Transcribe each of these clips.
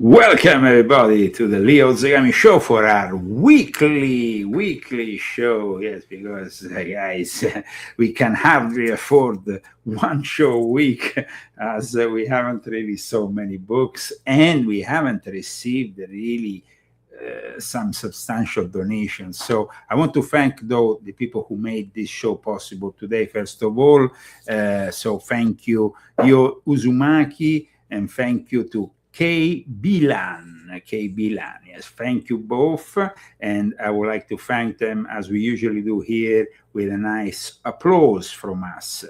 Welcome everybody to the Leo Zegami show for our weekly show. Yes, because guys, we can hardly afford one show a week as we haven't really so many books and we haven't received really some substantial donations. So I want to thank though the people who made this show possible today. First of all, so thank you, Yo Uzumaki, and thank you to K. Bilan, yes, thank you both. And I would like to thank them as we usually do here with a nice applause from us.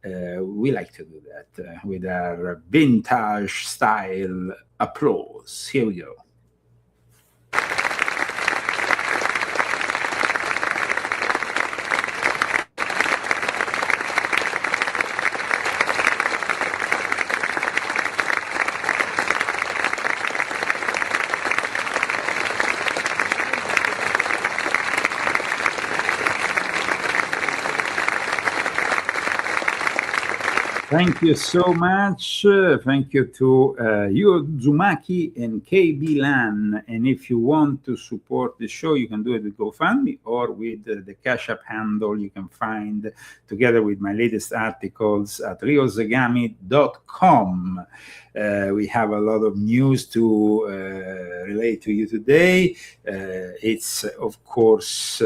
We like to do that with our vintage style applause. Here we go. Thank you so much. Thank you to Yuzumaki and KB Lan. And if you want to support the show, you can do it with GoFundMe or with the Cash App handle you can find together with my latest articles at riozagami.com. We have a lot of news to relate to you today. It's, of course,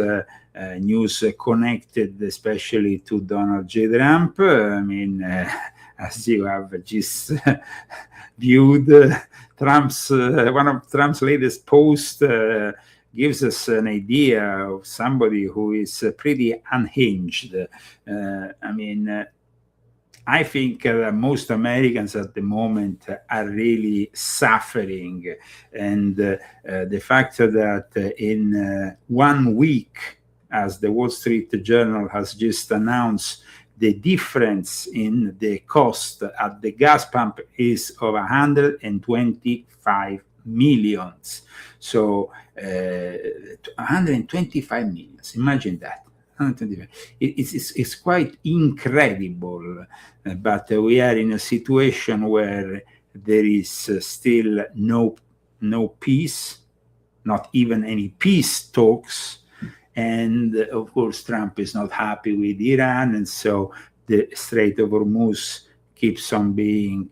news connected especially to Donald J. Trump. I mean, as you have just viewed, one of Trump's latest posts gives us an idea of somebody who is pretty unhinged. I mean, I think most Americans at the moment are really suffering. And the fact that in 1 week, as the Wall Street Journal has just announced, the difference in the cost at the gas pump is of 125 millions. So 125 millions, imagine that. It's quite incredible, but we are in a situation where there is still no peace, not even any peace talks. And of course, Trump is not happy with Iran, and so the Strait of Hormuz keeps on being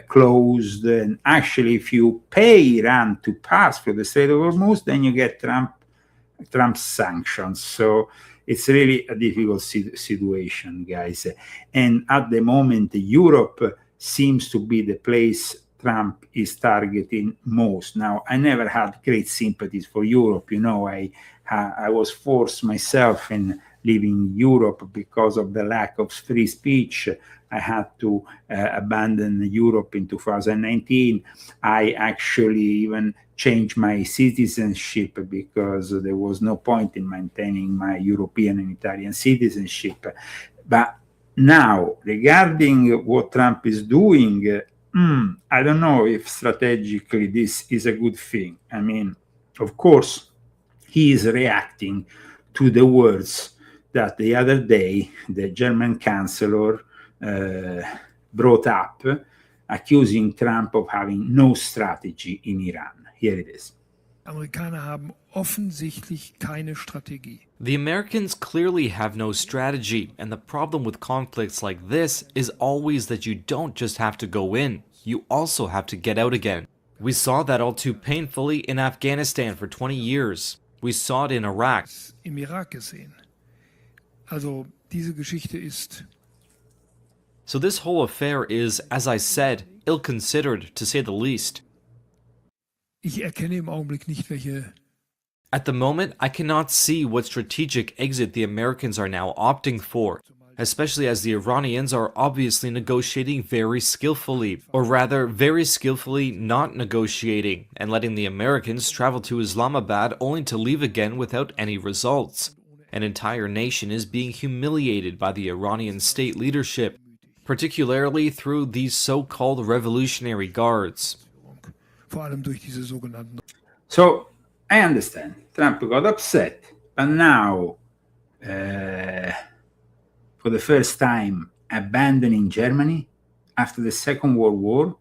closed. And actually, if you pay Iran to pass through the Strait of Hormuz, then you get Trump's sanctions. So it's really a difficult situation, guys. And at the moment, Europe seems to be the place Trump is targeting most. Now, I never had great sympathies for Europe. You know, I was forced myself in leaving Europe because of the lack of free speech. I had to abandon Europe in 2019. I actually even changed my citizenship because there was no point in maintaining my European and Italian citizenship. But now, regarding what Trump is doing, I don't know if strategically this is a good thing. I mean, of course, he is reacting to the words that the other day the German chancellor brought up, accusing Trump of having no strategy in Iran. Here it is. Amerikaner haben offensichtlich keine Strategie. The Americans clearly have no strategy, and the problem with conflicts like this is always that you don't just have to go in, you also have to get out again. We saw that all too painfully in Afghanistan for 20 years. We saw it in Iraq. Im Irak gesehen. Also, diese Geschichte ist. So this whole affair is, as I said, ill-considered, to say the least. Ich erkenne im Augenblick nicht, welche. At the moment, I cannot see what strategic exit the Americans are now opting for, especially as the Iranians are obviously negotiating very skillfully, or rather, very skillfully not negotiating, and letting the Americans travel to Islamabad only to leave again without any results. An entire nation is being humiliated by the Iranian state leadership, particularly through these so-called Revolutionary Guards. So, I understand. Trump got upset, but now, for the first time, abandoning Germany after the Second World War,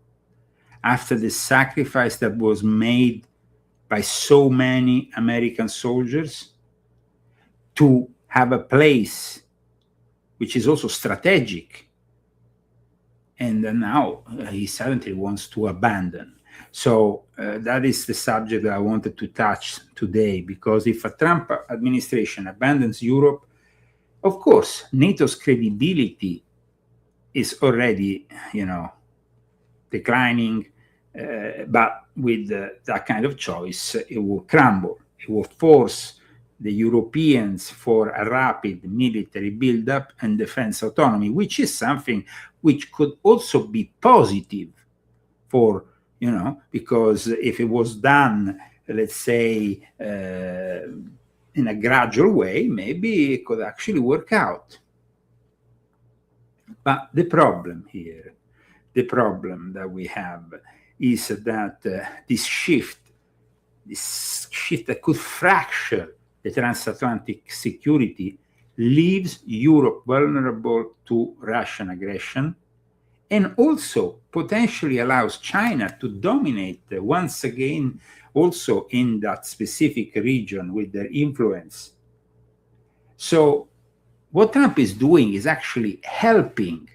after the sacrifice that was made by so many American soldiers to have a place which is also strategic, and now he suddenly wants to abandon. So that is the subject that I wanted to touch today, because if a Trump administration abandons Europe, of course, NATO's credibility is already, declining, but with that kind of choice, it will crumble. It will force the Europeans for a rapid military buildup and defense autonomy, which is something which could also be positive for, because if it was done, let's say, in a gradual way, maybe it could actually work out. But the problem here, the problem that we have is that this shift that could fracture the transatlantic security leaves Europe vulnerable to Russian aggression, and also potentially allows China to dominate once again also in that specific region with their influence. So what Trump is doing is actually helping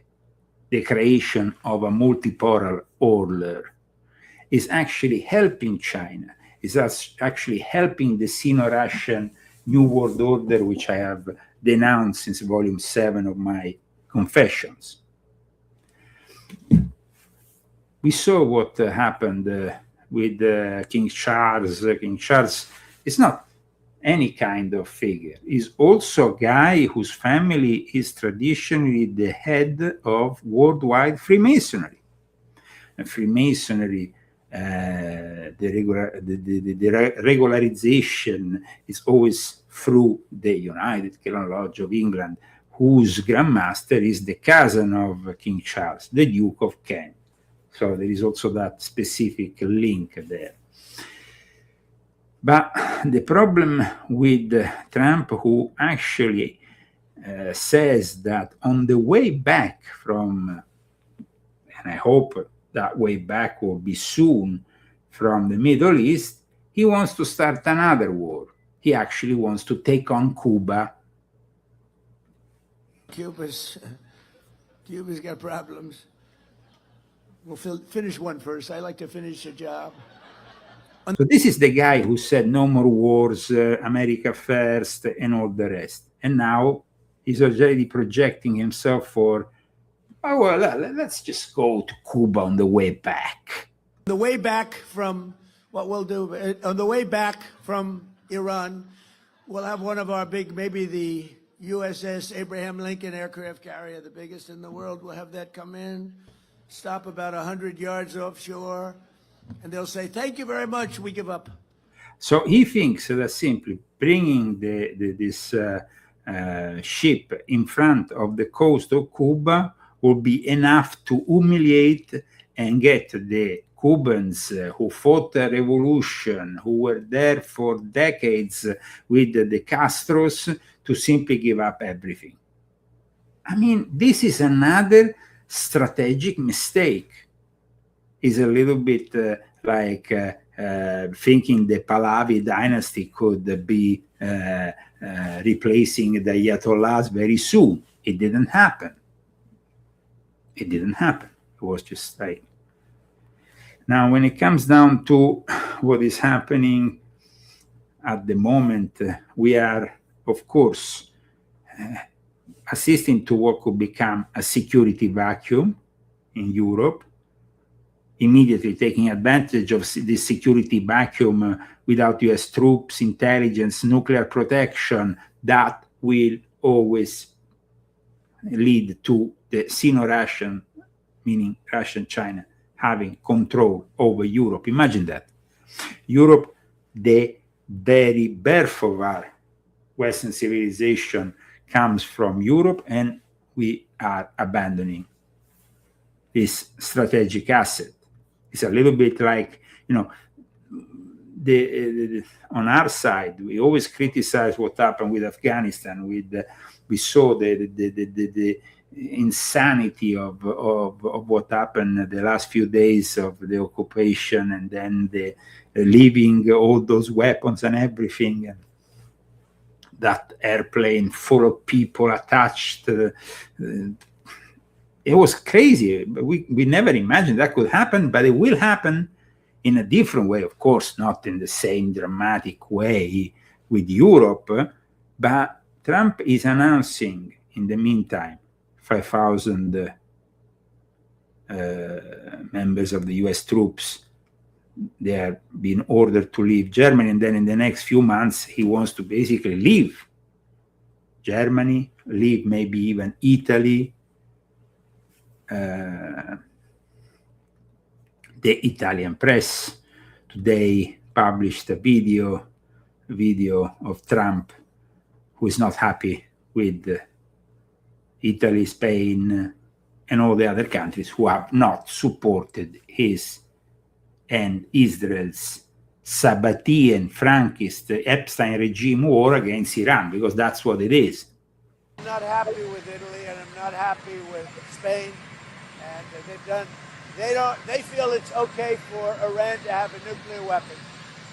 the creation of a multipolar order, is actually helping China, is actually helping the Sino-Russian New World Order, which I have denounced since volume 7 of my Confessions. We saw what happened with King Charles. King Charles is not any kind of figure. He's also a guy whose family is traditionally the head of worldwide Freemasonry. And Freemasonry, the regularization is always through the United Kingdom Lodge of England, whose Grand Master is the cousin of King Charles, the Duke of Kent. So there is also that specific link there. But the problem with Trump, who actually says that on the way back from, and I hope that way back will be soon, from the Middle East, he wants to start another war. He actually wants to take on Cuba. Cuba's got problems. We'll finish one first. I like to finish a job. So this is the guy who said no more wars, America first, and all the rest. And now he's already projecting himself for, oh, well, let's just go to Cuba on the way back. The way back from, what we'll do, on the way back from Iran, we'll have one of our big, maybe the USS Abraham Lincoln aircraft carrier, the biggest in the world. We'll have that come in, stop about 100 yards offshore, and they'll say, thank you very much, we give up. So he thinks that simply bringing this ship in front of the coast of Cuba will be enough to humiliate and get the Cubans who fought the revolution, who were there for decades with the Castros, to simply give up everything. I mean, this is another strategic mistake. Is a little bit like thinking the Pahlavi dynasty could be replacing the Ayatollahs very soon. It didn't happen. It didn't happen. It was just like. Now, when it comes down to what is happening at the moment, we are, of course, assisting to what could become a security vacuum in Europe, immediately taking advantage of this security vacuum without US troops, intelligence, nuclear protection, that will always lead to the Sino-Russian, meaning Russian-China, having control over Europe. Imagine that. Europe, the very birth of our Western civilization comes from Europe, and we are abandoning this strategic asset. It's a little bit like, on our side, we always criticize what happened with Afghanistan. We saw the insanity of what happened the last few days of the occupation, and then the leaving all those weapons and everything, and that airplane full of people attached. It was crazy. We never imagined that could happen, but it will happen in a different way, of course, not in the same dramatic way with Europe, but Trump is announcing in the meantime 5,000 members of the US troops. They are being ordered to leave Germany, and then in the next few months he wants to basically leave Germany, leave maybe even Italy. The Italian press today published a video of Trump, who is not happy with Italy, Spain, and all the other countries who have not supported his and Israel's Sabbatean, Frankist, Epstein regime war against Iran, because that's what it is. I'm not happy with Italy, and I'm not happy with Spain, and they feel it's okay for Iran to have a nuclear weapon.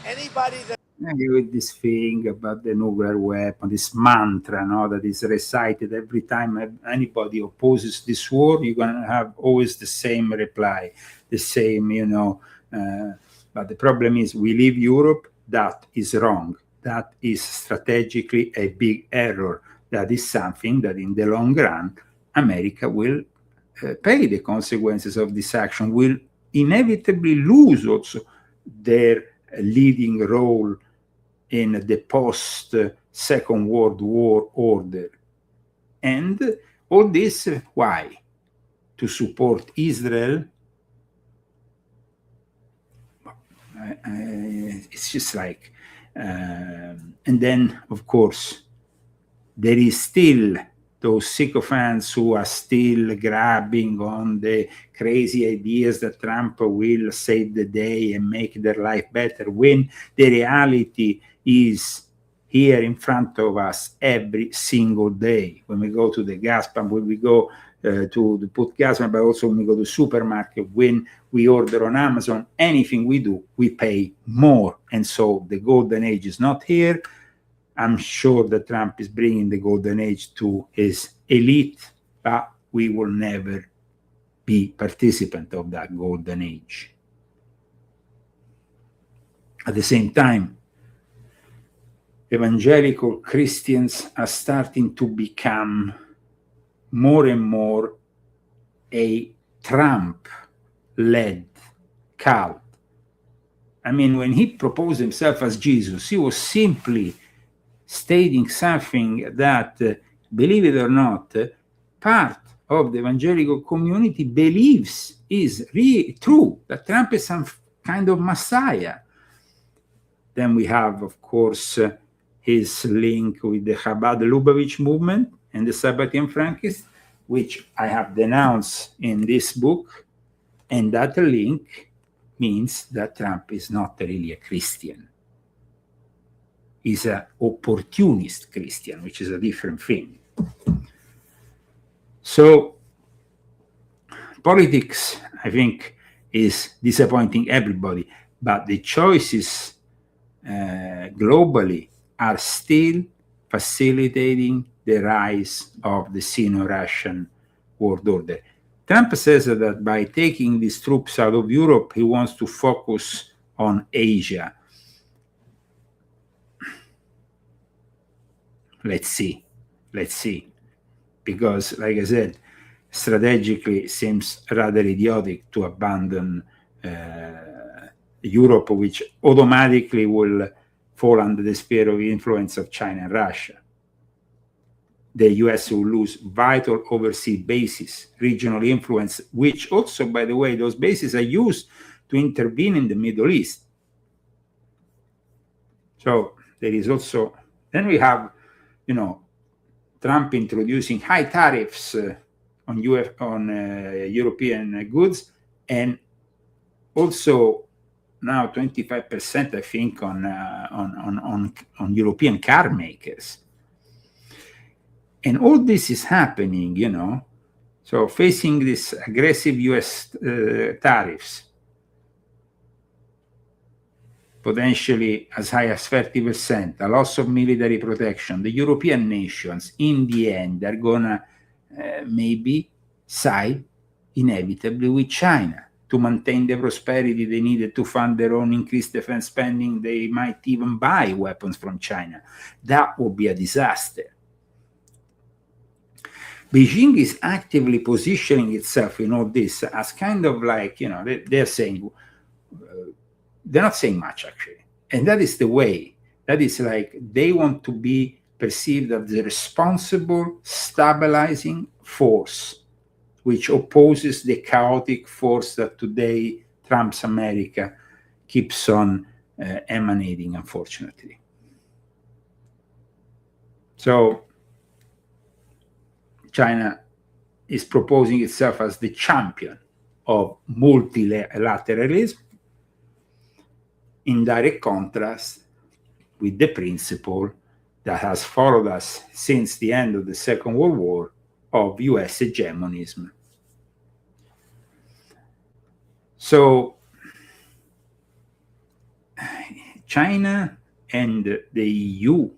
Anybody that with this thing about the nuclear weapon, this mantra, that is recited every time anybody opposes this war, you're going to have always the same reply, the same, but the problem is we leave Europe. That is wrong. That is strategically a big error. That is something that in the long run, America will pay the consequences of this action, will inevitably lose also their leading role in the post-Second World War order. And all this, why? To support Israel? It's just like... and then, of course, there is still those sycophants who are still grabbing on the crazy ideas that Trump will save the day and make their life better, when the reality is here in front of us every single day. When we go to the gas pump, when we go to put gas, but also when we go to the supermarket, when we order on Amazon, anything we do, we pay more. And so the golden age is not here. I'm sure that Trump is bringing the golden age to his elite, but we will never be participant of that golden age. At the same time, evangelical Christians are starting to become more and more a Trump-led cult. I mean, when he proposed himself as Jesus, he was simply stating something that, believe it or not, part of the evangelical community believes is really true, that Trump is some kind of messiah. Then we have, of course, his link with the Chabad Lubavitch movement and the Sabbatean Frankists, which I have denounced in this book. And that link means that Trump is not really a Christian. He's an opportunist Christian, which is a different thing. So politics, I think, is disappointing everybody, but the choices globally are still facilitating the rise of the Sino-Russian world order. Trump says that by taking these troops out of Europe, he wants to focus on Asia. Let's see. Because, like I said, strategically it seems rather idiotic to abandon Europe, which automatically will fall under the sphere of influence of China and Russia. The US will lose vital overseas bases, regional influence, which also, by the way, those bases are used to intervene in the Middle East. So there is also, then we have, Trump introducing high tariffs on European goods, and also now 25%, I think, on European car makers. And all this is happening, So facing this aggressive US tariffs, potentially as high as 30%, a loss of military protection, the European nations, in the end, are gonna maybe side inevitably with China to maintain the prosperity they needed to fund their own increased defense spending. They might even buy weapons from China. That would be a disaster. Beijing is actively positioning itself in all this as kind of like, they're saying, they're not saying much actually. And that is the way. That is like they want to be perceived as the responsible, stabilizing force which opposes the chaotic force that today Trump's America keeps on emanating, unfortunately. So China is proposing itself as the champion of multilateralism, in direct contrast with the principle that has followed us since the end of the Second World War of US hegemonism. So China and the EU,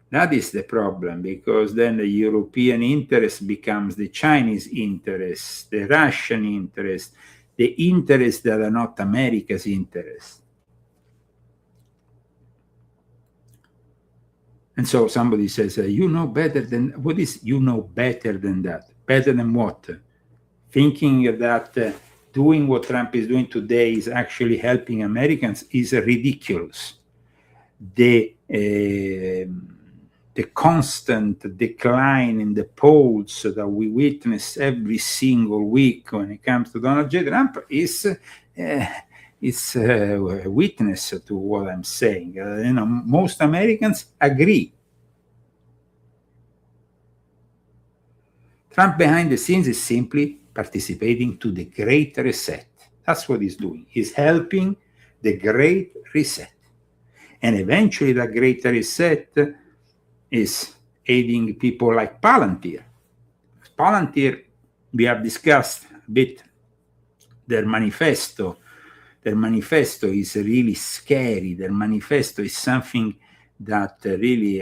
that is the problem, because then the European interest becomes the Chinese interest, the Russian interest, the interests that are not America's interests. And so somebody says, you know better than, what is you know better than that? Better than what? Thinking that doing what Trump is doing today is actually helping Americans is ridiculous. The constant decline in the polls that we witness every single week when it comes to Donald J. Trump is a witness to what I'm saying. Most Americans agree. Trump behind the scenes is simply participating to the Great Reset. That's what he's doing. He's helping the Great Reset. And eventually that Great Reset is aiding people like Palantir. Palantir, we have discussed a bit their manifesto. Their manifesto is really scary. Their manifesto is something that really,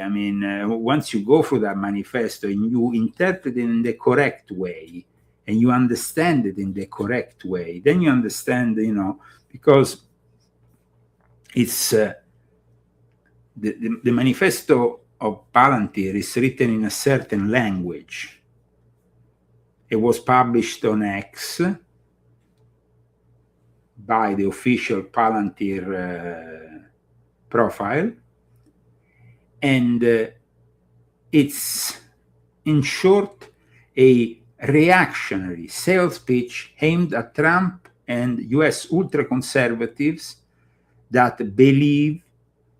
once you go through that manifesto and you interpret it in the correct way, and you understand it in the correct way, then you understand, because it's the manifesto of Palantir is written in a certain language. It was published on X by the official Palantir profile, and it's, in short, a reactionary sales pitch aimed at Trump and US ultra-conservatives that believe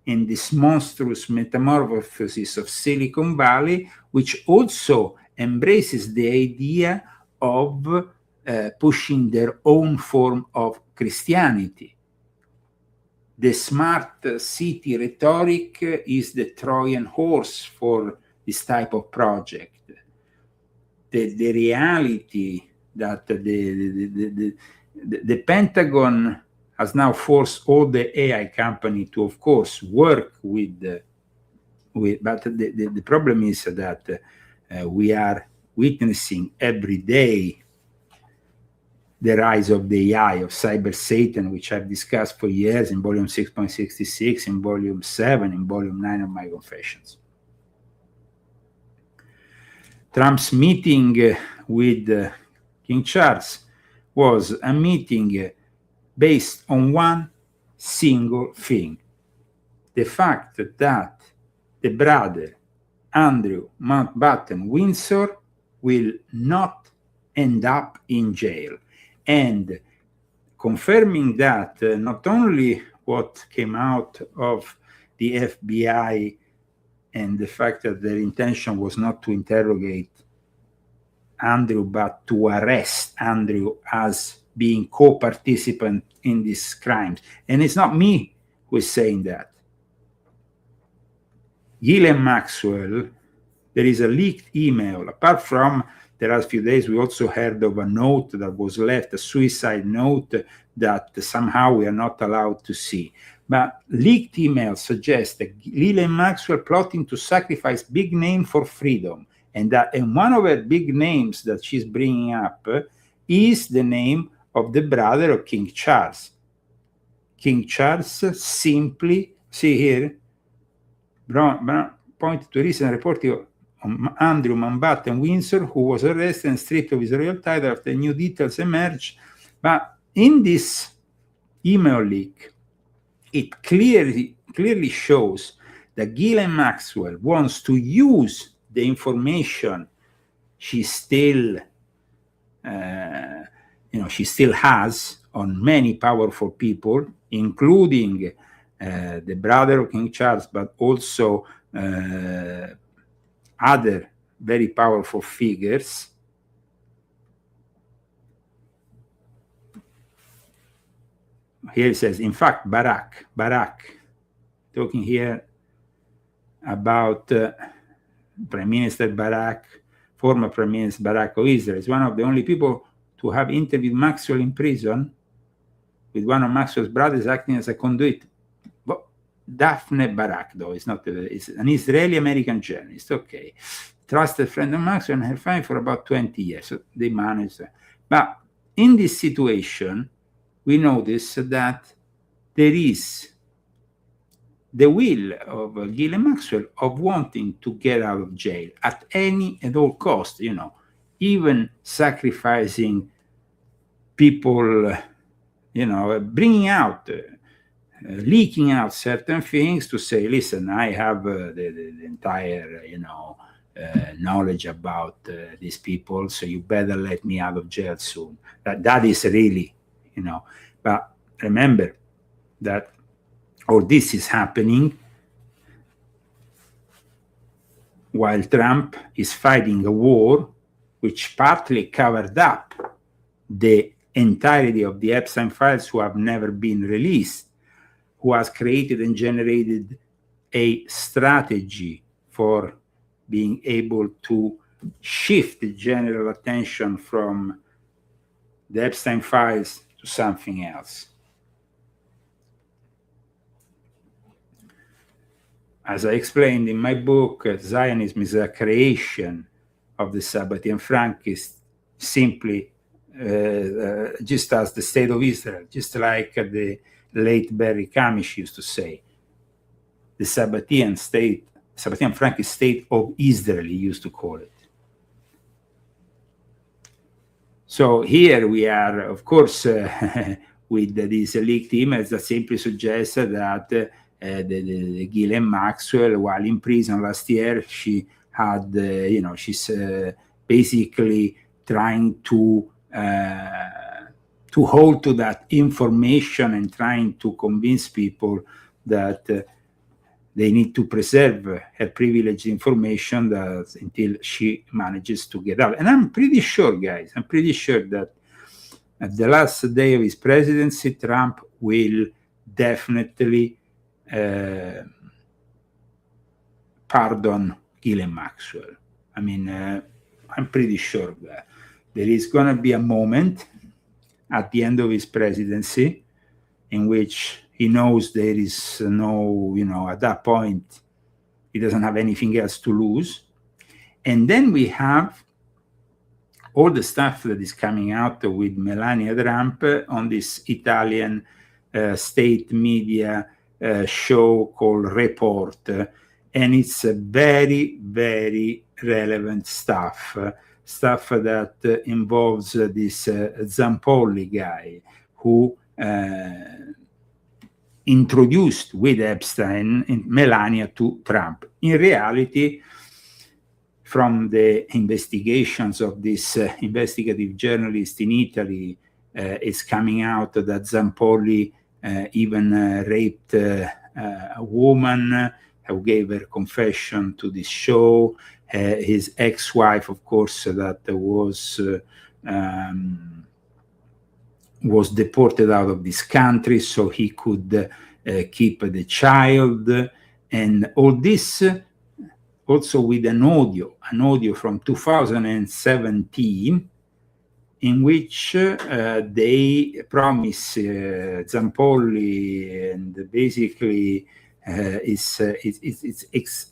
in this monstrous metamorphosis of Silicon Valley, which also embraces the idea of pushing their own form of Christianity. The smart city rhetoric is the Trojan horse for this type of project. The reality that the Pentagon has now forced all the AI company to, of course, work with but the problem is that we are witnessing every day the rise of the AI, of cyber Satan, which I've discussed for years in volume 6.66, in volume 7, in volume 9 of my Confessions. Trump's meeting with King Charles was a meeting based on one single thing: the fact that the brother Andrew Mountbatten Windsor will not end up in jail. And confirming that not only what came out of the FBI and the fact that their intention was not to interrogate Andrew, but to arrest Andrew as being co-participant in these crimes. And it's not me who is saying that. Ghislaine Maxwell, there is a leaked email, apart from the last few days, we also heard of a note that was left, a suicide note that somehow we are not allowed to see. But leaked emails suggest that Ghislaine Maxwell plotting to sacrifice big name for freedom, and one of her big names that she's bringing up is the name of the brother of King Charles. King Charles simply, see here, point to recent reporting of Andrew Mountbatten Windsor, who was arrested and stripped of his royal title after new details emerged. But in this email leak, it clearly shows that Ghislaine Maxwell wants to use the information she still has on many powerful people, including the brother of King Charles, but also other very powerful figures. Here it says, in fact, Barack, talking here about Prime Minister Barack, former Prime Minister Barack of Israel, is one of the only people to have interviewed Maxwell in prison, with one of Maxwell's brothers acting as a conduit. But Daphne Barak, though, is not is an Israeli-American journalist. Okay. Trusted friend of Maxwell and her family for about 20 years. So they managed that. But in this situation, we notice that there is the will of Ghislaine Maxwell of wanting to get out of jail at any and all cost, even sacrificing people, bringing out, leaking out certain things to say, listen, I have the entire, knowledge about these people, so you better let me out of jail soon. That is really, but remember that all this is happening while Trump is fighting a war which partly covered up the entirety of the Epstein files who have never been released, who has created and generated a strategy for being able to shift the general attention from the Epstein files to something else. As I explained in my book, Zionism is a creation of the Sabbatean Frankists, simply just as the state of Israel, just like the late Barry Kamish used to say. The Sabbatean Frankist state of Israel, he used to call it. So here we are, of course, with these leaked emails that simply suggest that the Ghislaine Maxwell, while in prison last year, she had, she's basically trying to hold to that information and trying to convince people that they need to preserve her privileged information until she manages to get out. And I'm pretty sure, guys, that at the last day of his presidency, Trump will definitely pardon Ghislaine Maxwell. I mean, I'm pretty sure that there is going to be a moment at the end of his presidency in which he knows there is no, at that point, he doesn't have anything else to lose. And then we have all the stuff that is coming out with Melania Trump on this Italian state media show called Report. And it's a very, very relevant stuff that involves this Zampolli guy who introduced with Epstein Melania to Trump. In reality, from the investigations of this investigative journalist in Italy, it's coming out that Zampolli even raped a woman who gave her confession to this show. His ex-wife, of course, that was deported out of this country so he could keep the child. And all this also with an audio from 2017, in which they promise Zampolli, and basically it's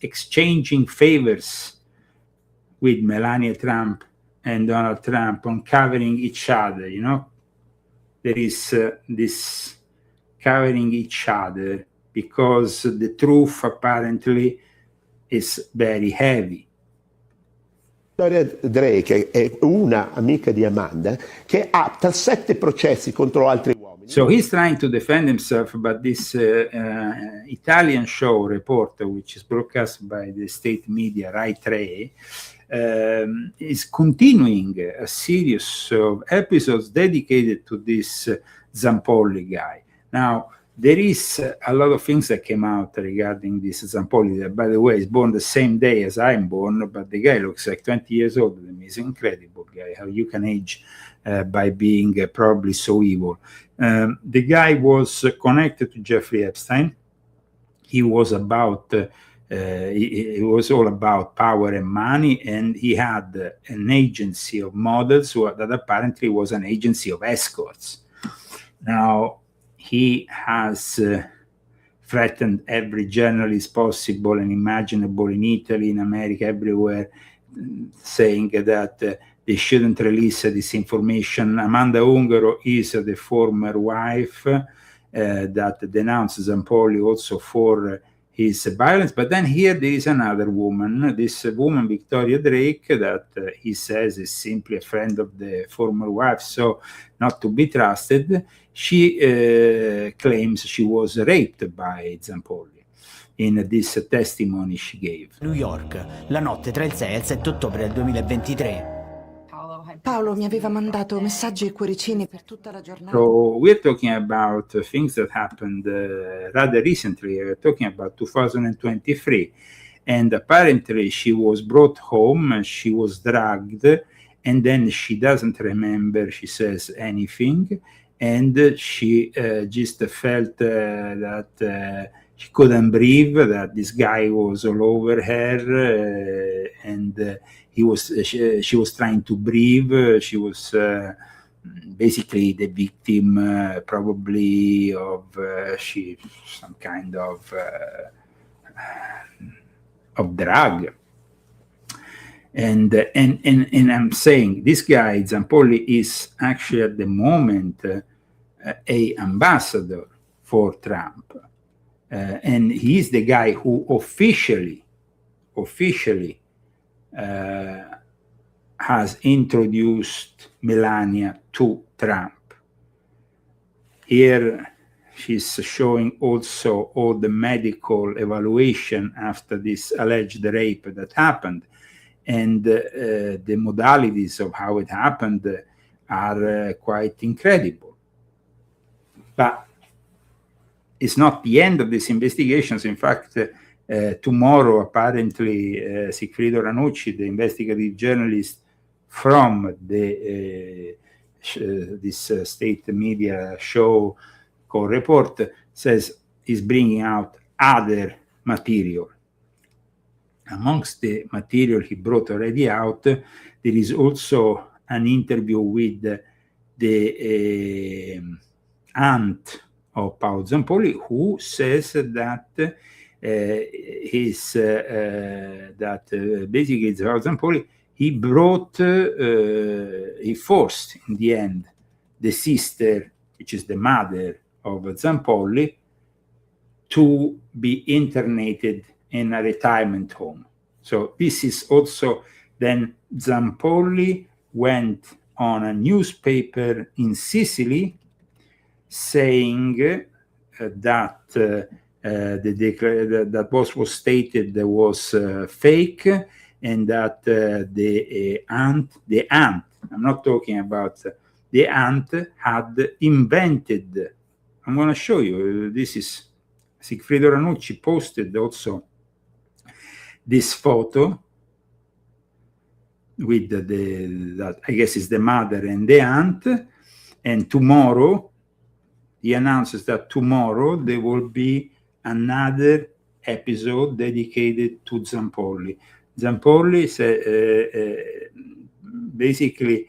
exchanging favors with Melania Trump and Donald Trump on covering each other. You know, there is this covering each other because the truth apparently is very heavy. Storia Drake è una amica di Amanda che ha 7 processi contro altri uomini. So he's trying to defend himself, but this Italian show report, which is broadcast by the state media Rai 3, is continuing a series of episodes dedicated to this Zampolli guy. Now, there is a lot of things that came out regarding this Zampolli, that, by the way, is born the same day as I'm born, but the guy looks like 20 years older than me. He's an incredible guy, how you can age by being probably so evil. The guy was connected to Jeffrey Epstein. He was about, it was all about power and money, and he had an agency of models that apparently was an agency of escorts. Now, he has threatened every journalist possible and imaginable in Italy, in America, everywhere, saying that they shouldn't release this information. Amanda Ungaro is the former wife that denounced Zampolli also for his violence. But then here there is another woman, this woman, Victoria Drake, that he says is simply a friend of the former wife, so not to be trusted. She claims she was raped by Zampolli in this testimony she gave. New York, la notte tra il 6 e il 7 ottobre del 2023. Paolo mi aveva mandato messaggi e cuoricini per tutta la giornata. So we're talking about things that happened rather recently. We're talking about 2023. And apparently she was brought home, she was drugged, and then she doesn't remember, she says, anything. And she just felt that she couldn't breathe, that this guy was all over her, and she was trying to breathe. She was basically the victim, probably of some kind of drug. And I'm saying this guy Zampolli is actually at the moment a ambassador for Trump, and he's the guy who officially has introduced Melania to Trump. Here she's showing also all the medical evaluation after this alleged rape that happened. And the modalities of how it happened are quite incredible. But it's not the end of these investigations. In fact, tomorrow, apparently, Sigfrido Ranucci, the investigative journalist from this state media show called Report, says he's bringing out other material. Amongst the material he brought already out, there is also an interview with the aunt of Paolo Zampolli, who says that basically Paolo Zampolli, he forced in the end the sister, which is the mother of Zampolli, to be internated in a retirement home. So this is also then Zampolli went on a newspaper in Sicily saying that that was stated was fake, and that the aunt, I'm not talking about the aunt, had invented. I'm going to show you. This is Sigfrido Ranucci posted also this photo with that I guess is the mother and the aunt, and tomorrow he announces that tomorrow there will be another episode dedicated to Zampolli. Zampolli basically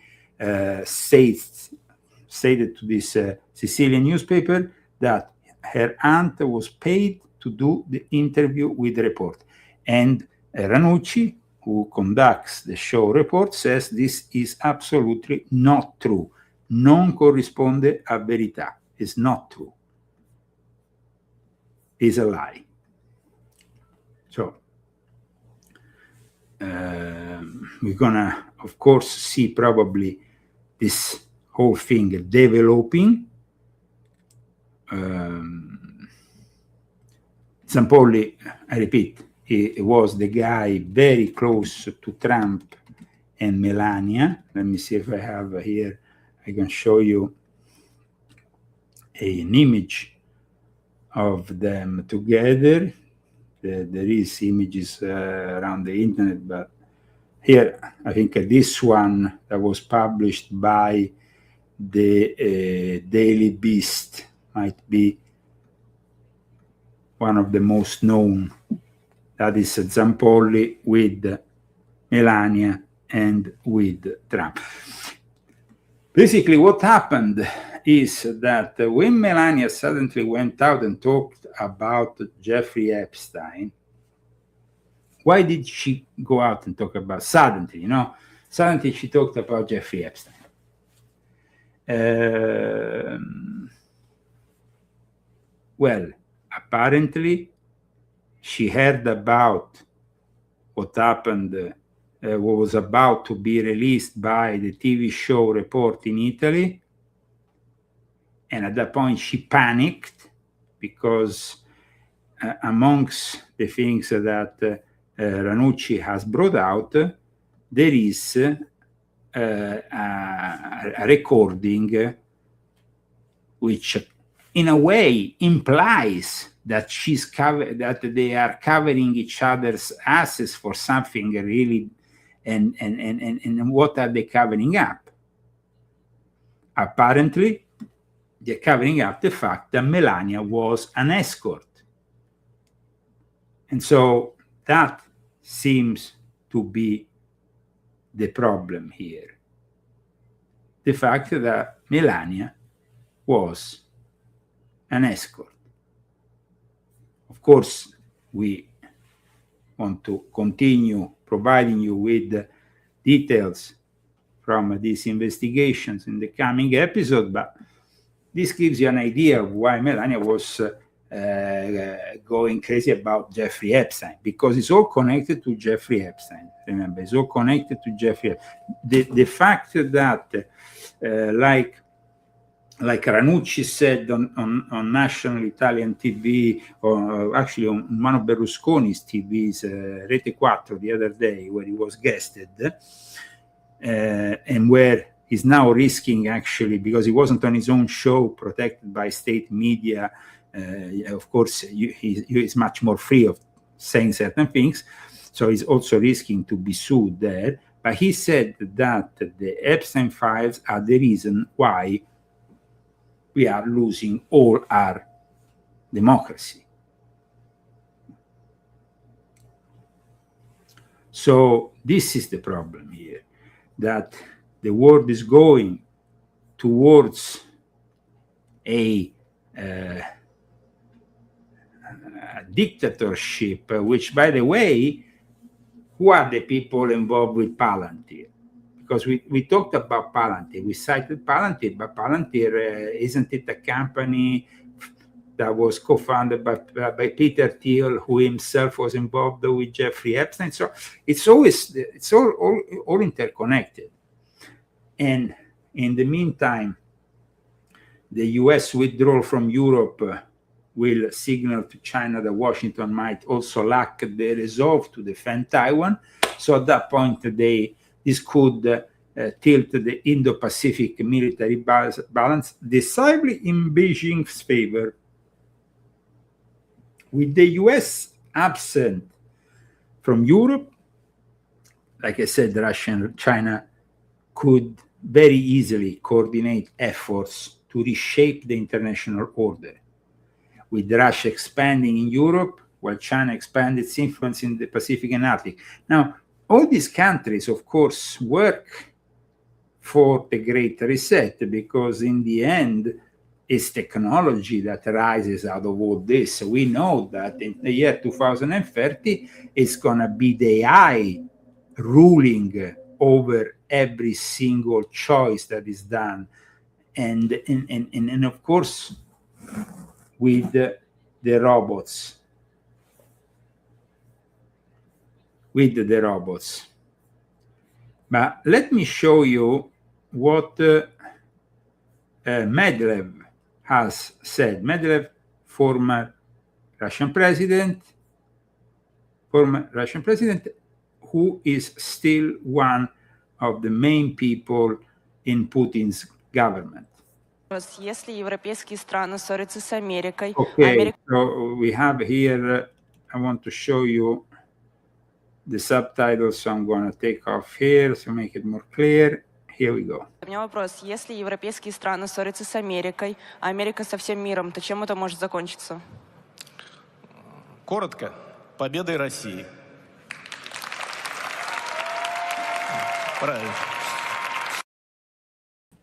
stated to this Sicilian newspaper that her aunt was paid to do the interview with the reporter. And Ranucci, who conducts the show report, says this is absolutely not true. Non corrisponde a verità. It's not true. It's a lie. So we're gonna, of course, see probably this whole thing developing. Zampolli, I repeat, he was the guy very close to Trump and Melania. Let me see if I have here, I can show you an image of them together. There is images around the internet, but here I think this one that was published by the Daily Beast might be one of the most known. That is Zampolli with Melania and with Trump. Basically, what happened is that when Melania suddenly went out and talked about Jeffrey Epstein, why did she go out and talk about suddenly? Suddenly she talked about Jeffrey Epstein. Well, apparently she heard about what happened, what was about to be released by the TV show Report in Italy. And at that point, she panicked because amongst the things that Ranucci has brought out, there is a recording which in a way implies that that they are covering each other's asses for something really, and what are they covering up? Apparently, they're covering up the fact that Melania was an escort. And so that seems to be the problem here. The fact that Melania was an escort. Of course, we want to continue providing you with details from these investigations in the coming episode, but this gives you an idea of why Melania was going crazy about Jeffrey Epstein, because it's all connected to Jeffrey Epstein. Remember, it's all connected to Jeffrey Epstein. The fact that, like Ranucci said on national Italian TV, or actually on one of Berlusconi's TVs, Rete 4, the other day, where he was guested, and where he's now risking, actually, because he wasn't on his own show, protected by state media. Of course, he is much more free of saying certain things, so he's also risking to be sued there. But he said that the Epstein files are the reason why we are losing all our democracy. So this is the problem here, that the world is going towards a dictatorship, which, by the way, who are the people involved with Palantir? Because we talked about Palantir, we cited Palantir, but Palantir, isn't it a company that was co-founded by Peter Thiel, who himself was involved with Jeffrey Epstein? So it's all interconnected. And in the meantime, the US withdrawal from Europe will signal to China that Washington might also lack the resolve to defend Taiwan. So at that point, this could tilt the Indo-Pacific military balance decisively in Beijing's favor. With the US absent from Europe, like I said, Russia and China could very easily coordinate efforts to reshape the international order. With Russia expanding in Europe, while China expanded its influence in the Pacific and Arctic. Now, all these countries, of course, work for the Great Reset, because in the end, it's technology that rises out of all this. We know that in the year 2030, it's going to be the AI ruling over every single choice that is done. And of course, with the robots. But let me show you what Medvedev has said. Medvedev, former Russian president, who is still one of the main people in Putin's government. Если европейские страны ссорятся с Америкой, Okay, so we have here, I want to show you the subtitles, so I'm going to take off here to make it more clear. Here we go. У меня вопрос. Если европейские страны ссорятся с Америкой, а Америка со всем миром, то чем это может закончиться? Коротко, победой России. Правильно.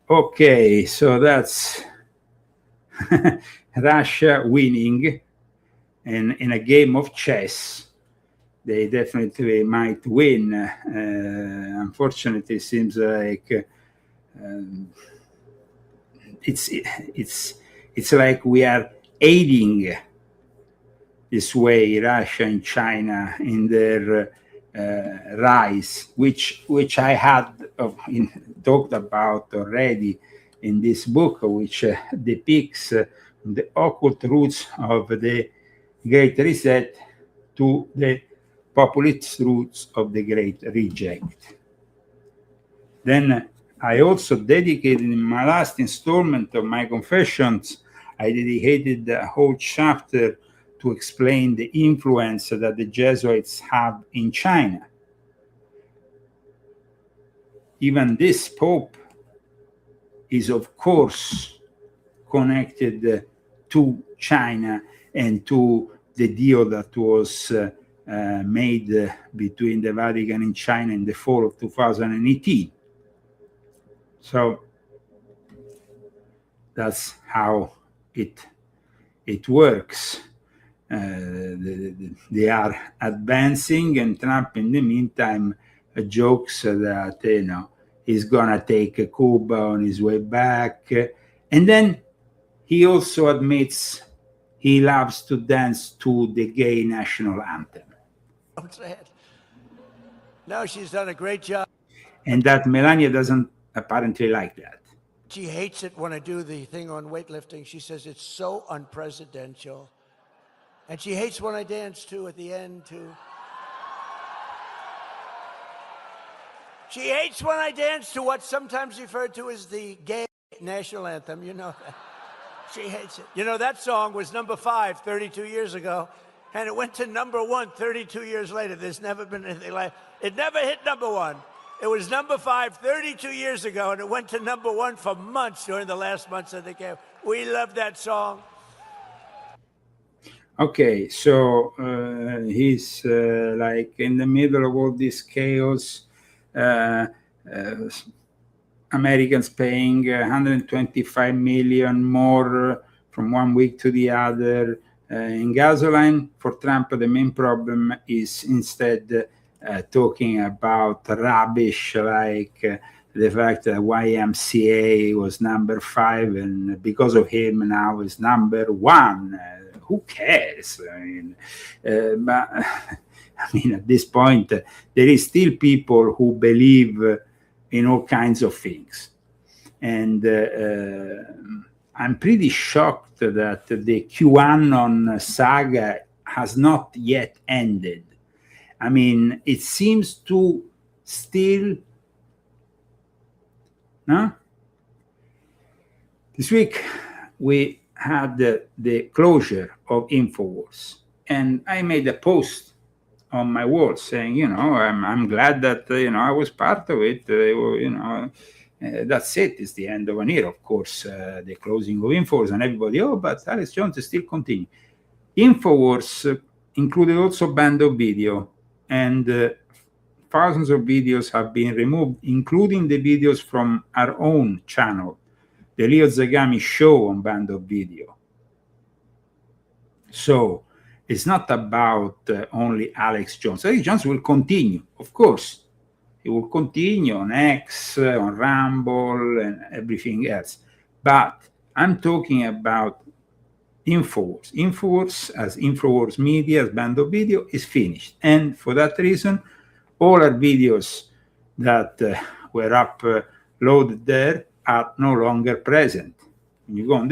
Okay, so that's Russia winning in a game of chess. They definitely might win. Unfortunately, it seems like it's like we are aiding this way Russia and China in their rise, which I had talked about already in this book, which depicts the occult roots of the Great Reset to the populist roots of the Great Reject. Then I also dedicated, in my last installment of my Confessions, I dedicated a whole chapter to explain the influence that the Jesuits have in China. Even this Pope is, of course, connected to China and to the deal that was made between the Vatican and China in the fall of 2018. So that's how it works. They are advancing, and Trump, in the meantime, jokes that he's gonna take Cuba on his way back, and then he also admits he loves to dance to the gay national anthem. No, she's done a great job. And that Melania doesn't apparently like that. She hates it when I do the thing on weightlifting. She says it's so unpresidential. And she hates when I dance, too, at the end, too. She hates when I dance to what's sometimes referred to as the gay national anthem. You know that. She hates it. You know, that song was number 5 32 years ago, and it went to number 1 32 years later. There's never been anything like it. It never hit number 1. It was number 5 32 years ago, and it went to number 1 for months during the last months of the game. We love that song. Okay, so he's like in the middle of all this chaos. Americans paying 125 million more from one week to the other in gasoline. For Trump, the main problem is instead talking about rubbish like the fact that YMCA was number 5, and because of him now is number 1. Who cares? But at this point, there is still people who believe in all kinds of things. And I'm pretty shocked that the QAnon saga has not yet ended. I mean, it seems to still... No? This week, we had the closure of InfoWars. And I made a post on my wall saying, I'm glad that, I was part of it. That's it. It's the end of an era, of course, the closing of InfoWars, and everybody, but Alex Jones is still continuing. InfoWars included also banned video, and thousands of videos have been removed, including the videos from our own channel, the Leo Zagami Show on Band of Video. So it's not about only Alex Jones. Alex Jones will continue, of course. He will continue on X, on Rumble, and everything else. But I'm talking about Infowars. Infowars, as Infowars Media, as Band of Video, is finished. And for that reason, all our videos that were uploaded there are no longer present. When you go on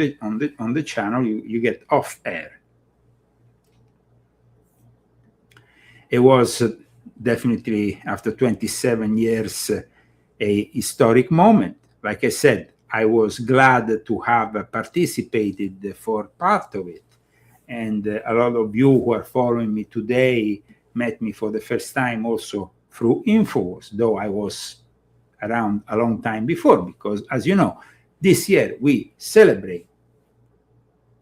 the channel, you get off air. It was definitely, after 27 years, a historic moment. Like I said, I was glad to have participated for part of it. And a lot of you who are following me today met me for the first time also through Infowars, though I was around a long time before, because as you know, this year we celebrate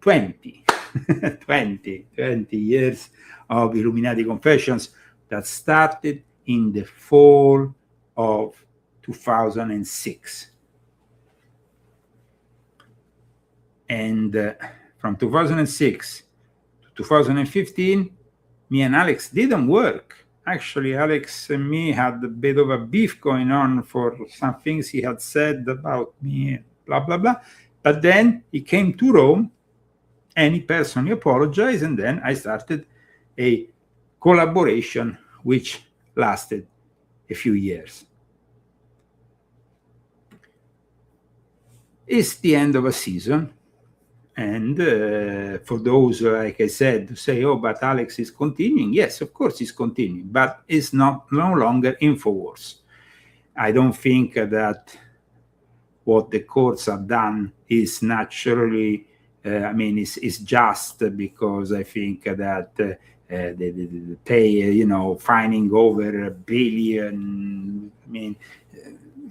20 years of Illuminati Confessions that started in the fall of 2006. And from 2006 to 2015, me and Alex didn't work. Actually, Alex and me had a bit of a beef going on for some things he had said about me, blah, blah, blah. But then he came to Rome and he personally apologized, and then I started a collaboration which lasted a few years. It's the end of a season. And for those, like I said, to say, oh, but Alex is continuing. Yes, of course he's continuing, but it's no longer Infowars. I don't think that what the courts have done is naturally, is just, because I think that they pay, fining over $1 billion,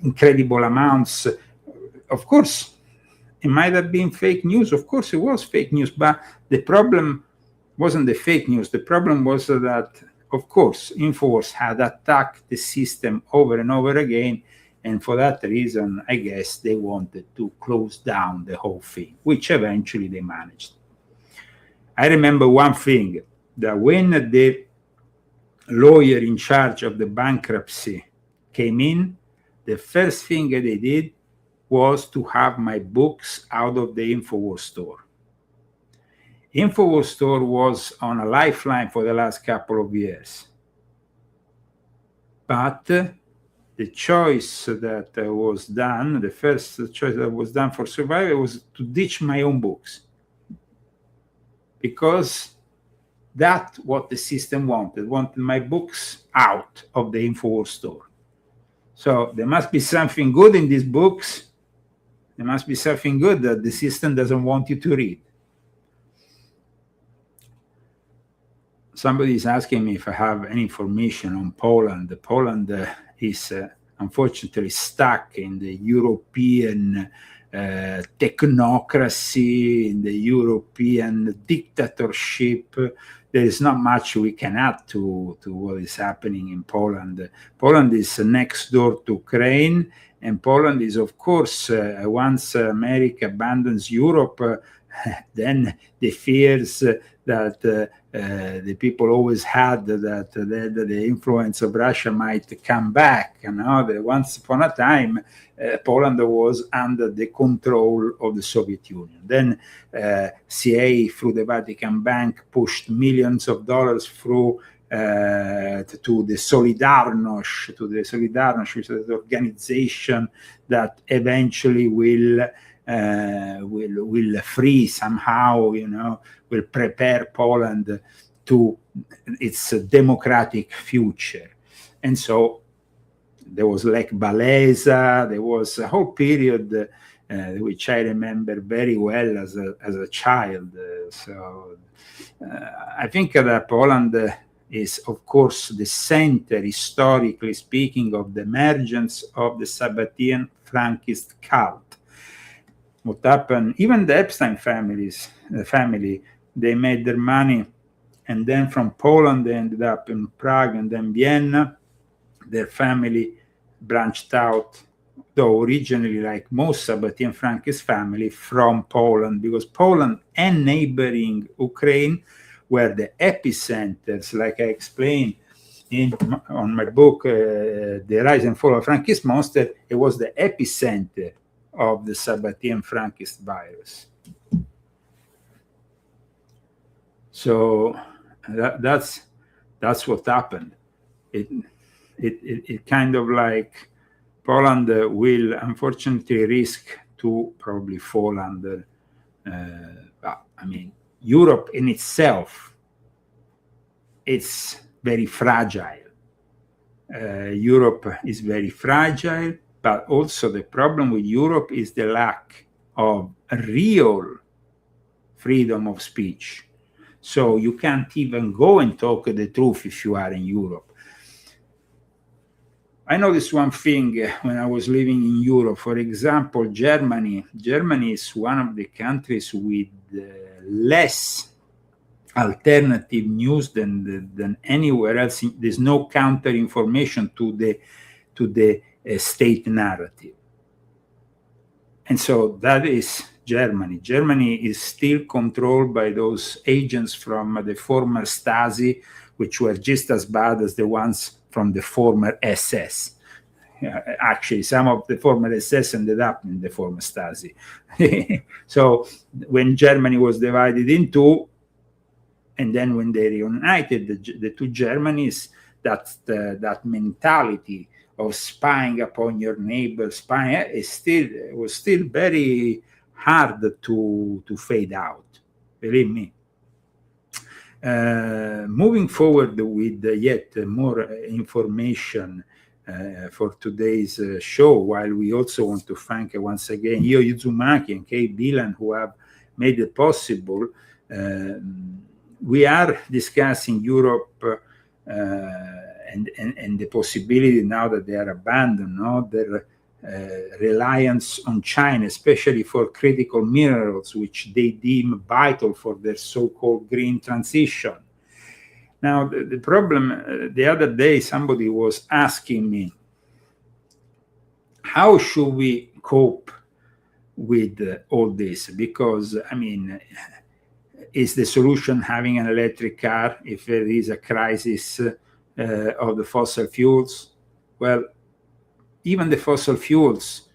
incredible amounts. Of course, it might have been fake news. Of course, it was fake news, but the problem wasn't the fake news. The problem was that, of course, Infowars had attacked the system over and over again, and for that reason, I guess they wanted to close down the whole thing, which eventually they managed. I remember one thing, that when the lawyer in charge of the bankruptcy came in, the first thing that they did was to have my books out of the Infowars store. Infowars store was on a lifeline for the last couple of years. But the choice that was done, the first choice that was done for survival, was to ditch my own books. Because that's what the system wanted my books out of the Infowars store. So there must be something good in these books. There must be something good that the system doesn't want you to read. Somebody is asking me if I have any information on Poland. Poland is unfortunately stuck in the European technocracy, in the European dictatorship. There is not much we can add to what is happening in Poland. Poland is next door to Ukraine. And Poland is, of course, once America abandons Europe, then the fears that the people always had that the influence of Russia might come back. Once upon a time, Poland was under the control of the Soviet Union. Then CIA, through the Vatican Bank, pushed millions of dollars through to the Solidarność, which is the organization that eventually will free somehow, will prepare Poland to its democratic future. And so there was Lech Walesa, there was a whole period which I remember very well as a child. I think that Poland is, of course, the center, historically speaking, of the emergence of the Sabbatean Frankist cult. What happened, even the Epstein family, they made their money and then from Poland they ended up in Prague and then Vienna. Their family branched out, though originally like most Sabatian Frankist family, from Poland, because Poland and neighboring Ukraine were the epicenters, like I explained on my book, The Rise and Fall of Frankist Monster. It was the epicenter of the Sabatian Frankist virus. So that's what happened. It kind of like Poland will unfortunately risk to probably fall under. I mean, Europe in itself, it's very fragile. Europe is very fragile, but also the problem with Europe is the lack of real freedom of speech. So you can't even go and talk the truth if you are in Europe. I noticed one thing when I was living in Europe. For example, Germany. Germany is one of the countries with less alternative news than anywhere else. There's no counter information to the state narrative. And so that is Germany. Germany is still controlled by those agents from the former Stasi, which were just as bad as the ones from the former SS. Actually, some of the former SS ended up in the former Stasi. So when Germany was divided in two, and then when they reunited the two Germanys, that mentality of spying upon your neighbor, was still very hard to fade out. Believe me. Moving forward with yet more information for today's show, while we also want to thank once again Io Uzumaki and Kay Bilan, who have made it possible. We are discussing Europe and the possibility now that they are abandoned, their reliance on China, especially for critical minerals, which they deem vital for their so-called green transition. Now, the problem, the other day, somebody was asking me, how should we cope with all this? Because, I mean, is the solution having an electric car if there is a crisis of the fossil fuels? Well, even the fossil fuels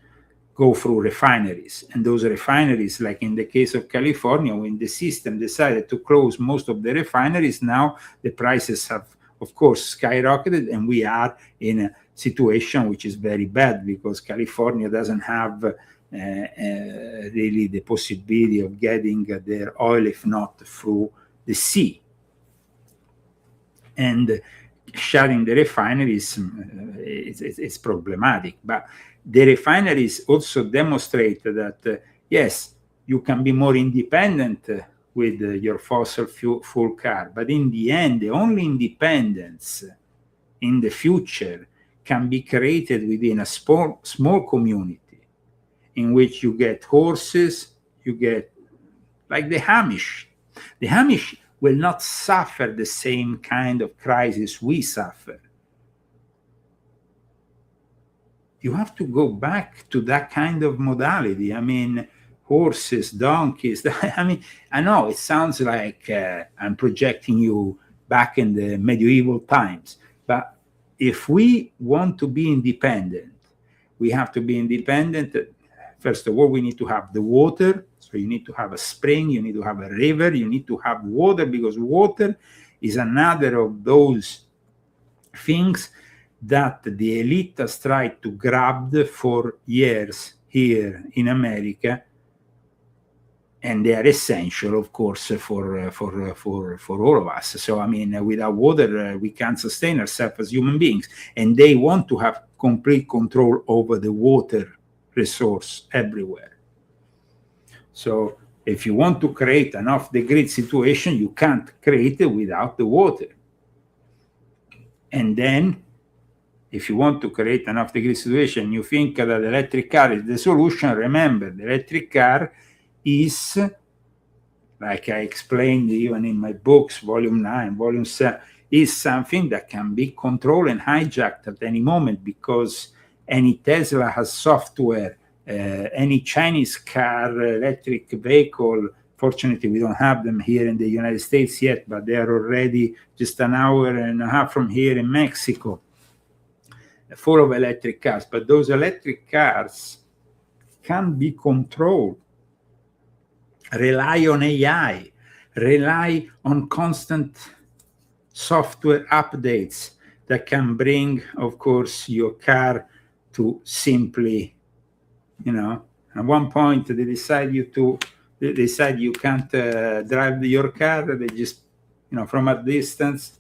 go through refineries, and those refineries, like in the case of California, when the system decided to close most of the refineries, now the prices have, of course, skyrocketed, and we are in a situation which is very bad because California doesn't have really the possibility of getting their oil, if not through the sea. And shutting the refineries it's problematic. But the refineries also demonstrate that, yes, you can be more independent with your fossil fuel car. But in the end, the only independence in the future can be created within a small community in which you get horses, you get, like the Amish. The Amish will not suffer the same kind of crisis we suffer. You have to go back to that kind of modality. I mean, horses, donkeys. I mean, I know it sounds like I'm projecting you back in the medieval times, but if we want to be independent, we have to be independent. First of all, we need to have the water. So you need to have a spring, you need to have a river, you need to have water, because water is another of those things that the elite has tried to grab for years here in America, and they are essential, of course, for all of us. So, I mean, without water, we can't sustain ourselves as human beings, and they want to have complete control over the water resource everywhere. So if you want to create an off-the-grid situation, you can't create it without the water. And then, if you want to create an off-the-grid situation, you think that the electric car is the solution. Remember, the electric car is like I explained even in my books, volume 9, volume 7, is something that can be controlled and hijacked at any moment, because any Tesla has software, any Chinese car, electric vehicle. Fortunately, we don't have them here in the United States yet, but they are already just an hour and a half from here in Mexico, full of electric cars. But those electric cars can be controlled, rely on AI, rely on constant software updates that can bring, of course, your car to simply, at one point they decide you can't drive your car. They just, from a distance,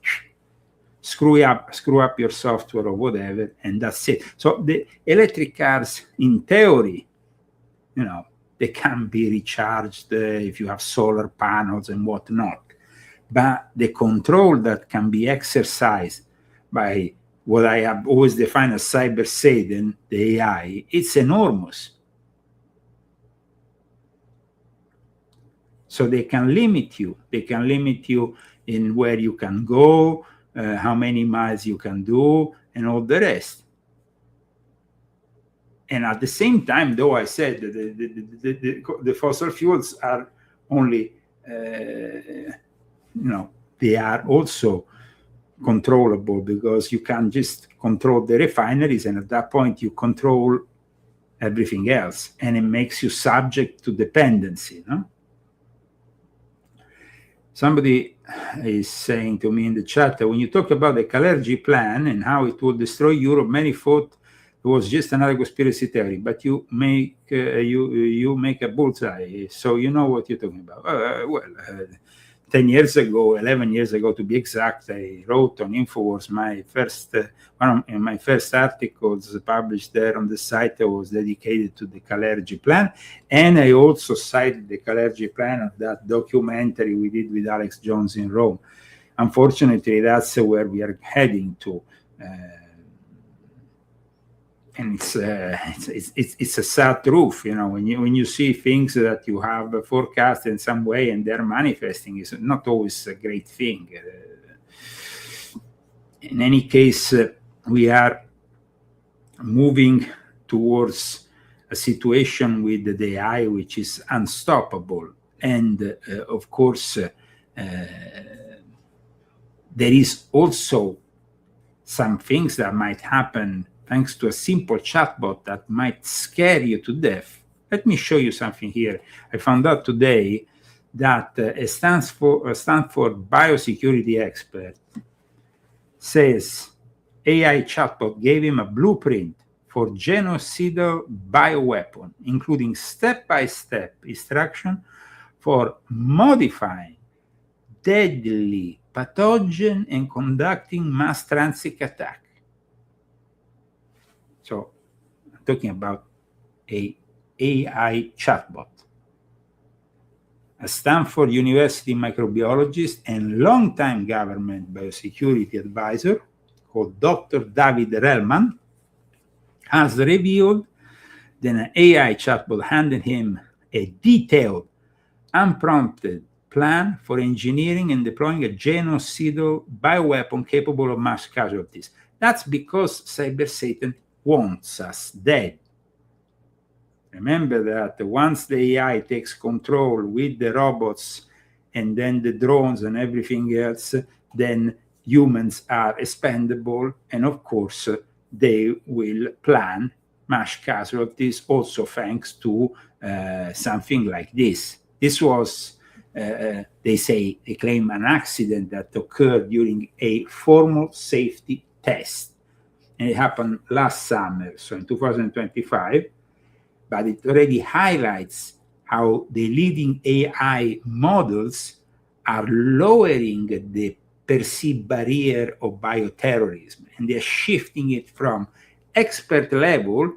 screw up your software or whatever, and that's it. So the electric cars, in theory, they can be recharged if you have solar panels and whatnot. But the control that can be exercised by what I have always defined as cyber Satan, the AI, it's enormous. So they can limit you. They can limit you in where you can go, how many miles you can do, and all the rest. And at the same time, though, I said the fossil fuels are only, they are also controllable, because you can just control the refineries, and at that point you control everything else, and it makes you subject to dependency. Somebody is saying to me in the chat that when you talk about the Kalergi plan and how it will destroy Europe, many thought it was just another conspiracy theory, but you make you make a bullseye, so you know what you're talking about. 10 years ago, 11 years ago to be exact, I wrote on InfoWars one of my first articles published there on the site that was dedicated to the Kalergi plan, and I also cited the Kalergi plan of that documentary we did with Alex Jones in Rome. Unfortunately, that's where we are heading to. And it's a sad truth, when you see things that you have forecast in some way and they're manifesting, is not always a great thing. In any case, we are moving towards a situation with the AI which is unstoppable, and of course, there is also some things that might happen thanks to a simple chatbot that might scare you to death. Let me show you something here. I found out today that a Stanford biosecurity expert says AI chatbot gave him a blueprint for genocidal bioweapon, including step-by-step instruction for modifying deadly pathogen and conducting mass transit attack. So I'm talking about a AI chatbot. A Stanford University microbiologist and longtime government biosecurity advisor called Dr. David Relman has revealed that an AI chatbot handed him a detailed, unprompted plan for engineering and deploying a genocidal bioweapon capable of mass casualties. That's because cyber Satan wants us dead. Remember that once the AI takes control with the robots and then the drones and everything else, then humans are expendable, and of course they will plan mass casualties also thanks to something like this. This was, they claim, an accident that occurred during a formal safety test. And it happened last summer, so in 2025, but it already highlights how the leading AI models are lowering the perceived barrier of bioterrorism, and they're shifting it from expert level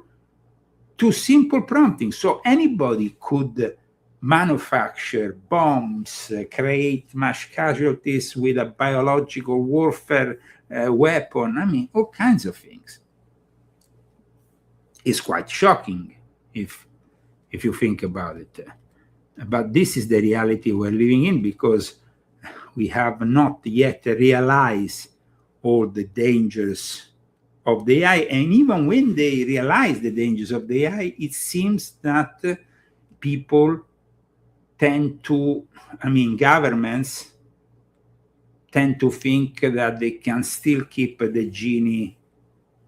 to simple prompting. So anybody could manufacture bombs, create mass casualties with a biological warfare weapon. I mean, all kinds of things. It's quite shocking if you think about it. But this is the reality we're living in, because we have not yet realized all the dangers of the AI. And even when they realize the dangers of the AI, it seems that people tend to, governments tend to think that they can still keep the genie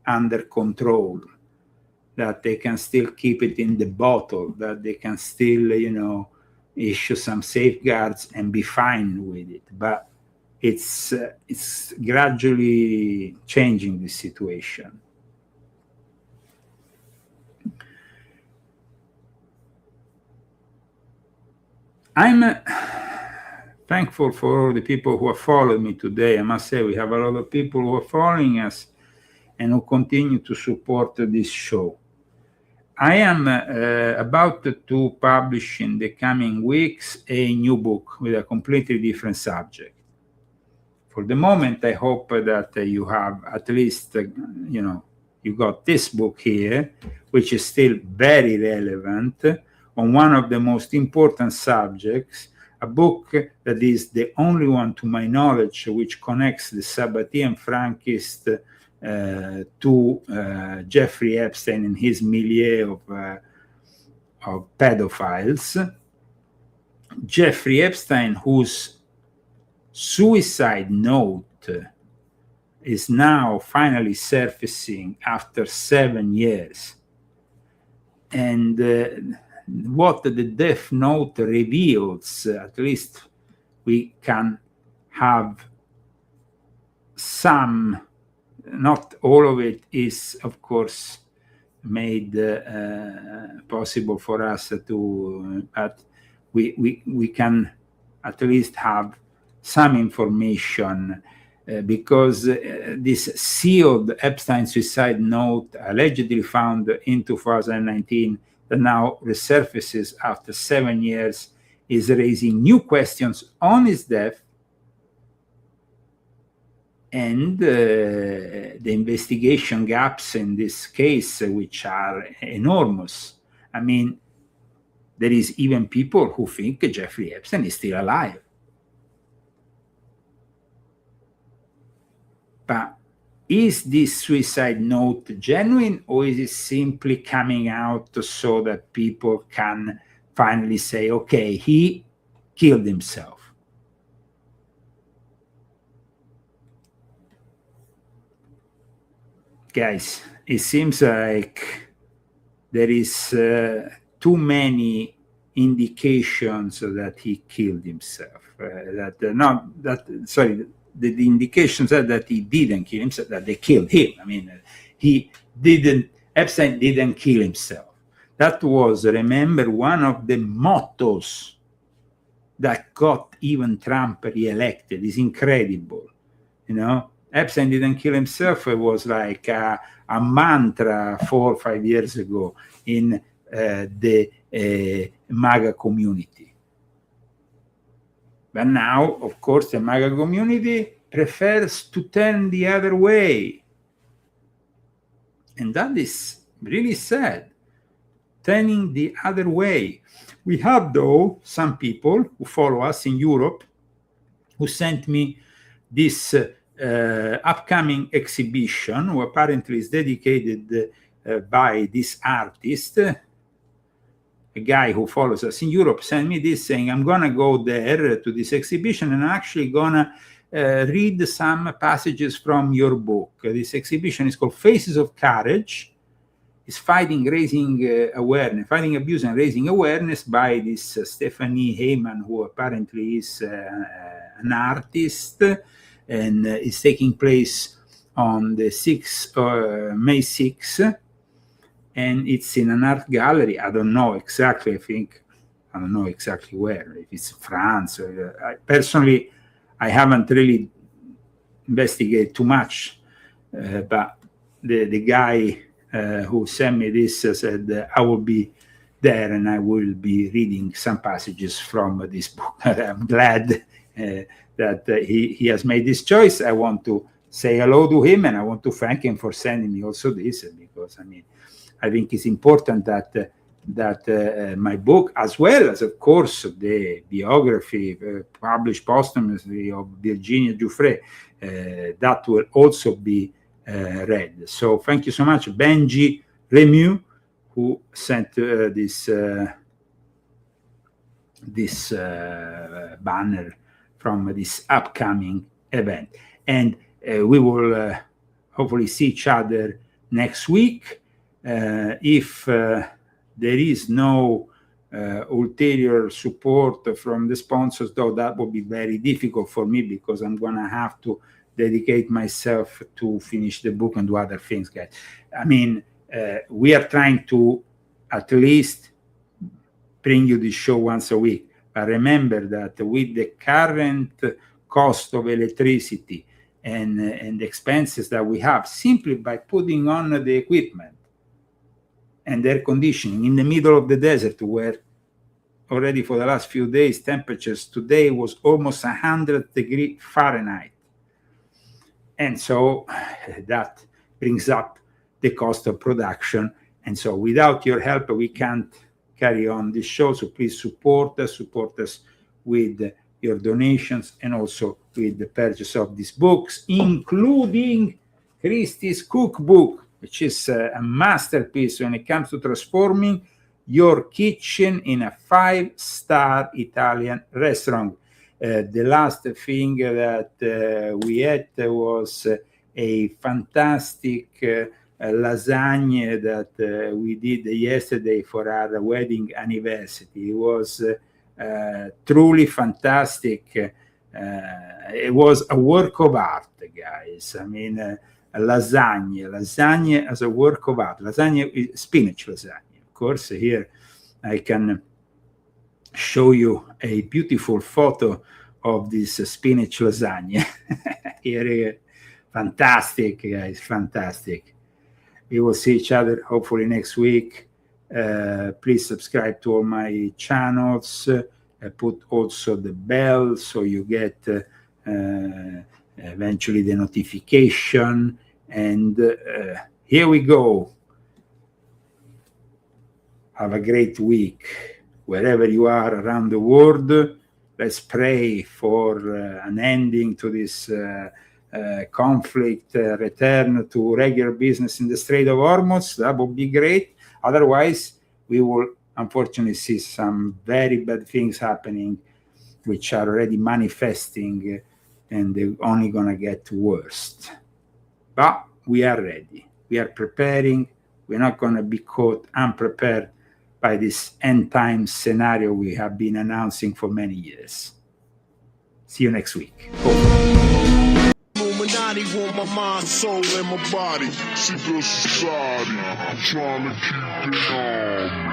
under control, that they can still keep it in the bottle, that they can still, issue some safeguards and be fine with it. But it's gradually changing the situation. I'm thankful for all the people who have followed me today. I must say we have a lot of people who are following us and who continue to support this show. I am about to publish in the coming weeks a new book with a completely different subject. For the moment, I hope that you have at least, you got this book here, which is still very relevant on one of the most important subjects, a book that is the only one, to my knowledge, which connects the Sabbatean Frankist to Jeffrey Epstein and his milieu of pedophiles. Jeffrey Epstein, whose suicide note is now finally surfacing after 7 years. And what the death note reveals, at least we can have some, not all of it is, of course, made possible for us to, but we can at least have some information because this sealed Epstein suicide note, allegedly found in 2019, that now resurfaces after 7 years, is raising new questions on his death and the investigation gaps in this case, which are enormous. I mean, there is even people who think Jeffrey Epstein is still alive. But is this suicide note genuine, or is it simply coming out so that people can finally say, okay, he killed himself? Guys, it seems like there is too many indications that he killed himself. The indications are that he didn't kill himself, that they killed him. I mean, Epstein didn't kill himself. That was, remember, one of the mottos that got even Trump re-elected. It's incredible, Epstein didn't kill himself. It was like a mantra 4 or 5 years ago in the MAGA community. But now, of course, the MAGA community prefers to turn the other way. And that is really sad, turning the other way. We have, though, some people who follow us in Europe who sent me this upcoming exhibition, who apparently is dedicated by this artist. A guy who follows us in Europe sent me this, saying, I'm going to go there to this exhibition and I'm actually going to read some passages from your book. This exhibition is called Faces of Courage. It's fighting abuse and raising awareness by this Stephanie Heyman, who apparently is an artist, and is taking place on the May 6th. And it's in an art gallery. I don't know exactly where, if it's France. Personally, I haven't really investigated too much, but the guy who sent me this said, I will be there and I will be reading some passages from this book. I'm glad that he has made this choice. I want to say hello to him, and I want to thank him for sending me also this, because, I think it's important that that my book, as well as, of course, the biography published posthumously of Virginia Giuffre, that will also be read. So thank you so much, Benji Remu, who sent this banner from this upcoming event. And we will hopefully see each other next week. If there is no ulterior support from the sponsors, though, that will be very difficult for me, because I'm going to have to dedicate myself to finish the book and do other things, guys. I mean, we are trying to at least bring you this show once a week. But remember that with the current cost of electricity and expenses that we have, simply by putting on the equipment and air conditioning in the middle of the desert, where already for the last few days temperatures today was almost 100 degrees Fahrenheit. And so that brings up the cost of production. And so without your help, we can't carry on this show. So please support us with your donations, and also with the purchase of these books, including Christie's cookbook, which is a masterpiece when it comes to transforming your kitchen in a 5-star Italian restaurant. The last thing that we had was a fantastic lasagna that we did yesterday for our wedding anniversary. It was truly fantastic. It was a work of art, guys. I mean, lasagna as a work of art. Lasagna is spinach lasagna. Of course, here I can show you a beautiful photo of this spinach lasagna. Here, fantastic, guys, fantastic. We will see each other hopefully next week. Please subscribe to all my channels. Put also the bell so you get eventually the notification. And here we go. Have a great week wherever you are around the world. Let's pray for an ending to this conflict, return to regular business in the Strait of Hormuz. That would be great. Otherwise, we will unfortunately see some very bad things happening, which are already manifesting, and they're only going to get worse. But we are ready. We are preparing. We're not going to be caught unprepared by this end time scenario we have been announcing for many years. See you next week. Illuminati want my mind, soul, and my body. Secret society, trying to keep it on.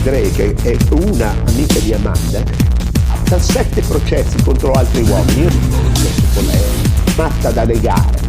Drake è una amica di Amanda, ha 7 processi contro altri uomini. Io con lei, matta da legare.